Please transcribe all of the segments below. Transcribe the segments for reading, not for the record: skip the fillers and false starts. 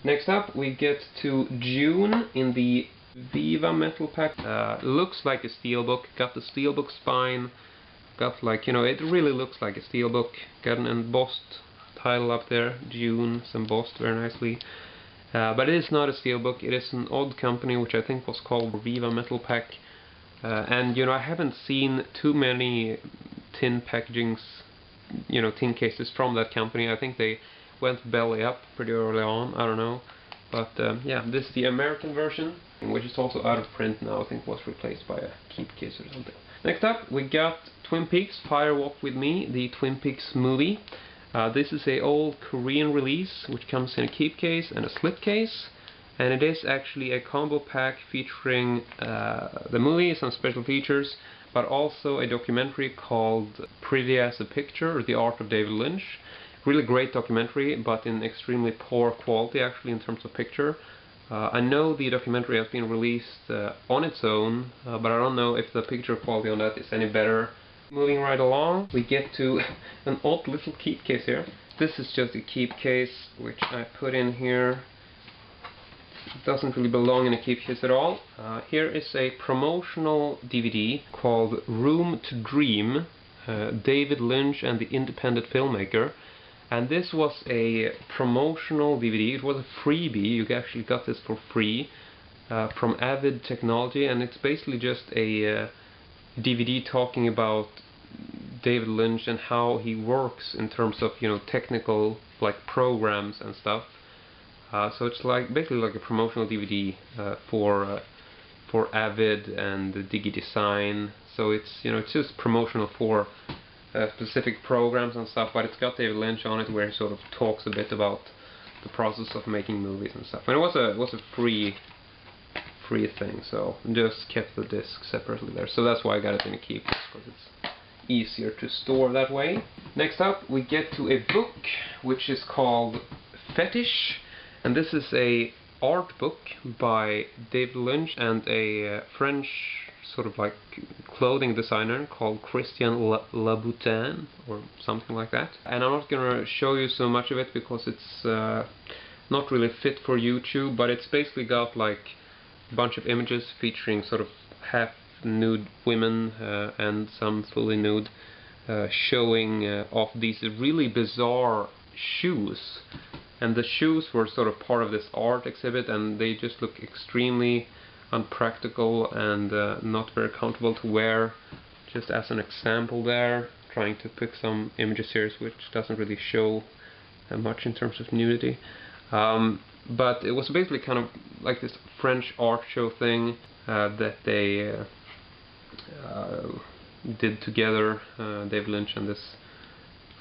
Next up we get to June in the Viva metal pack. Looks like a steelbook, got the steelbook spine, got like, you know, it really looks like a steelbook. Got an embossed title up there, June, it's embossed very nicely. But it is not a steelbook, it is an odd company which I think was called Viva Metal Pack. And you know, I haven't seen too many tin packagings, you know, tin cases from that company. I think they went belly up pretty early on, I don't know. But yeah, this is the American version, which is also out of print now. I think was replaced by a keep case or something. Next up we got Twin Peaks Fire Walk With Me, the Twin Peaks movie. This is a old Korean release which comes in a keep case and a slip case, and it is actually a combo pack featuring the movie, some special features, but also a documentary called Pretty as a Picture, or The Art of David Lynch. Really great documentary, but in extremely poor quality actually in terms of picture. I know the documentary has been released on its own, but I don't know if the picture quality on that is any better. Moving right along, we get to an odd little keep case here. This is just a keep case which I put in here. It doesn't really belong in a keep case at all. Here is a promotional DVD called Room to Dream, David Lynch and the Independent Filmmaker. And this was a promotional DVD. It was a freebie. You actually got this for free from Avid Technology, and it's basically just a DVD talking about David Lynch and how he works in terms of, you know, technical like programs and stuff. So it's like basically like a promotional DVD for Avid and DigiDesign. So it's, you know, it's just promotional for specific programs and stuff, but it's got David Lynch on it, where he sort of talks a bit about the process of making movies and stuff. And it was a free thing, so just kept the disc separately there. So that's why I got it in a keep, because it's easier to store that way. Next up we get to a book which is called Fetish, and this is a art book by David Lynch and a French sort of like clothing designer called Christian Louboutin or something like that. And I'm not gonna show you so much of it because it's not really fit for YouTube, but it's basically got like a bunch of images featuring sort of half nude women and some fully nude, showing off these really bizarre shoes. And the shoes were sort of part of this art exhibit, and they just look extremely unpractical and not very comfortable to wear. Just as an example there, trying to pick some images here which doesn't really show much in terms of nudity. But it was basically kind of like this French art show thing that they did together, David Lynch and this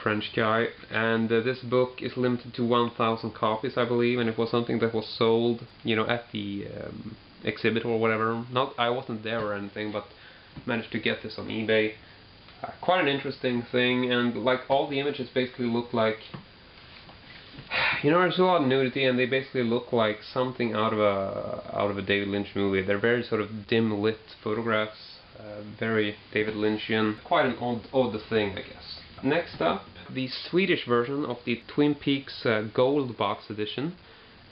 French guy. And this book is limited to 1,000 copies, I believe, and it was something that was sold, you know, at the exhibit or whatever. I wasn't there or anything, but managed to get this on eBay. Quite an interesting thing, and like all the images basically look like, you know, there's a lot of nudity, and they basically look like something out of a David Lynch movie. They're very sort of dim lit photographs, very David Lynchian. Quite an odd thing, I guess. Next up, the Swedish version of the Twin Peaks Gold Box Edition,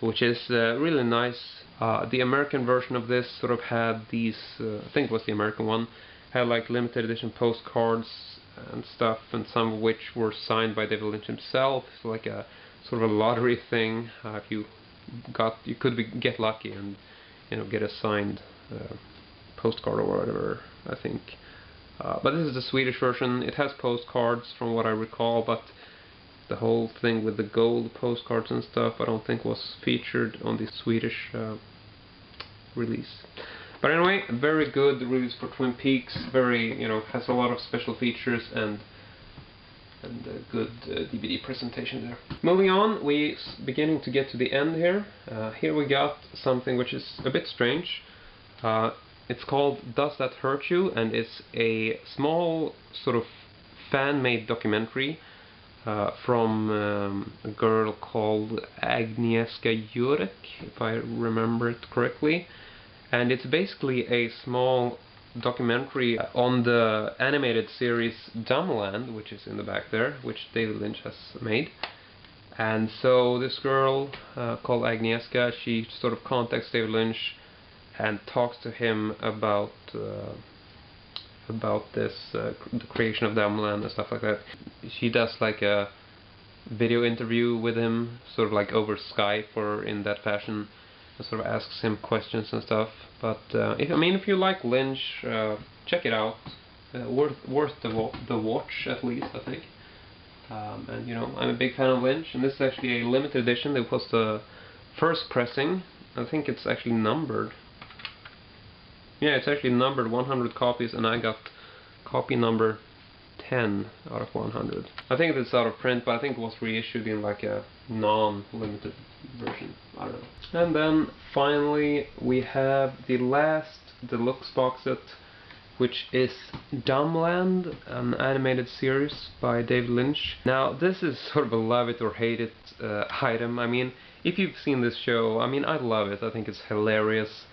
which is really nice. The American version of this sort of had these, I think it was the American one, had like limited edition postcards and stuff, and some of which were signed by David Lynch himself. So like a sort of a lottery thing. If you could get lucky and, you know, get a signed postcard or whatever, I think. But this is the Swedish version. It has postcards from what I recall, but the whole thing with the gold postcards and stuff I don't think was featured on the Swedish release. But anyway, very good release for Twin Peaks. Very, you know, has a lot of special features and a good DVD presentation there. Moving on, we beginning to get to the end here. Here we got something which is a bit strange. It's called Does That Hurt You? And it's a small sort of fan-made documentary from a girl called Agnieszka Jurek, if I remember it correctly. And it's basically a small documentary on the animated series Dumbland, which is in the back there, which David Lynch has made. And so this girl called Agnieszka, she sort of contacts David Lynch and talks to him about this, the creation of Dumbland and stuff like that. She does like a video interview with him, sort of like over Skype or in that fashion, and sort of asks him questions and stuff. But if you like Lynch, check it out. Worth the watch, at least, I think. And I'm a big fan of Lynch, and this is actually a limited edition. It was the first pressing. I think it's actually numbered. Yeah, it's actually numbered 100 copies, and I got copy number 10 out of 100. I think it's out of print, but I think it was reissued in like a non-limited version. I don't know. And then finally we have the last deluxe box set, which is Dumbland, an animated series by David Lynch. Now, this is sort of a love it or hate it item. I mean, if you've seen this show, I mean, I love it. I think it's hilarious.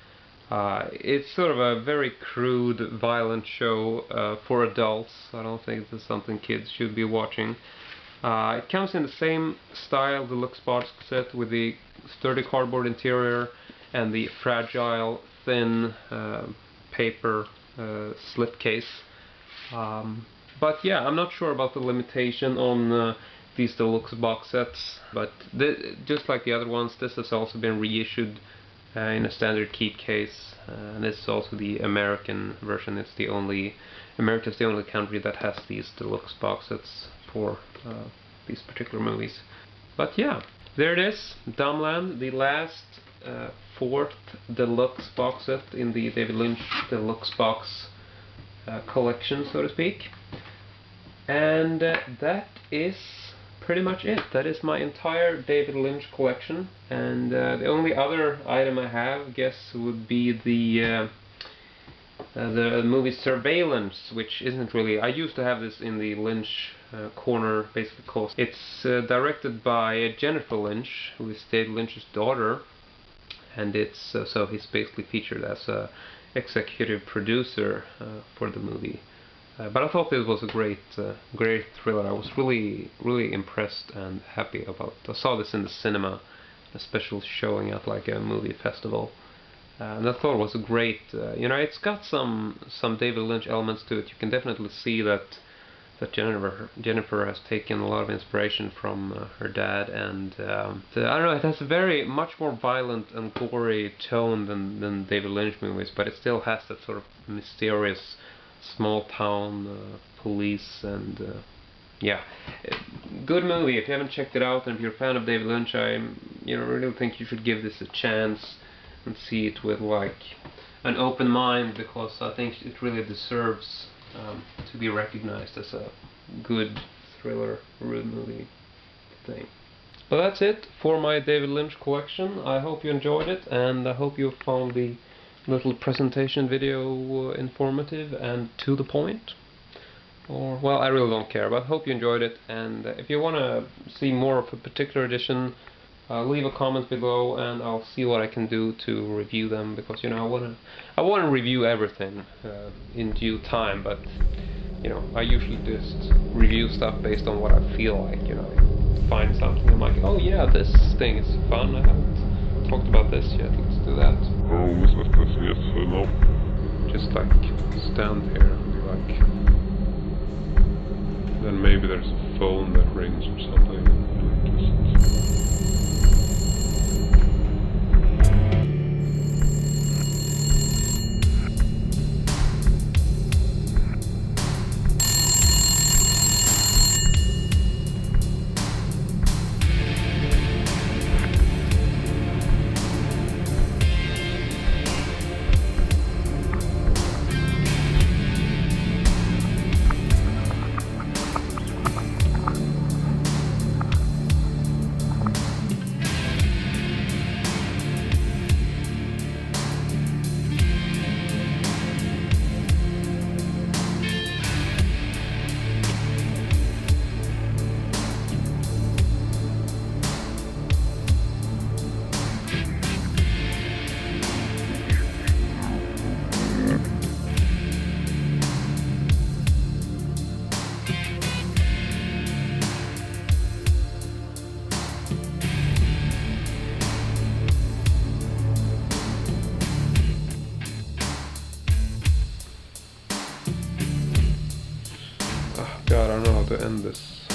It's sort of a very crude, violent show for adults. I don't think this is something kids should be watching. It comes in the same style, deluxe box set, with the sturdy cardboard interior and the fragile, thin paper slipcase. But yeah, I'm not sure about the limitation on these deluxe box sets, but just like the other ones, this has also been reissued in a standard keep case, and this is also the American version. America's the only country that has these deluxe box sets for these particular movies. But yeah, there it is, Dumbland, the last fourth deluxe box set in the David Lynch deluxe box collection, so to speak. And that is pretty much it. That is my entire David Lynch collection, and the only other item I have, I guess, would be the movie Surveillance, which isn't really... I used to have this in the Lynch corner, basically, because it's directed by Jennifer Lynch, who is David Lynch's daughter, and it's so he's basically featured as a executive producer for the movie. But I thought this was a great thriller. I was really impressed and happy about it. I saw this in the cinema, a special showing at like a movie festival, and I thought it was a great. It's got some David Lynch elements to it. You can definitely see that Jennifer has taken a lot of inspiration from her dad, and I don't know. It has a very much more violent and gory tone than David Lynch movies, but it still has that sort of mysterious small town police, and yeah, good movie. If you haven't checked it out, and if you're a fan of David Lynch, I really think you should give this a chance and see it with like an open mind, because I think it really deserves to be recognized as a good thriller road movie thing. But that's it for my David Lynch collection. I hope you enjoyed it, and I hope you found the little presentation video informative and to the point. Or, well, I really don't care, but I hope you enjoyed it. And if you want to see more of a particular edition, leave a comment below, and I'll see what I can do to review them, because I want to review everything in due time. But I usually just review stuff based on what I feel like. I find something, I'm like, oh yeah, this thing is fun. I haven't talked about this yet. Let's do that. Just like stand there and be like, then maybe there's a phone that rings or something. to end this.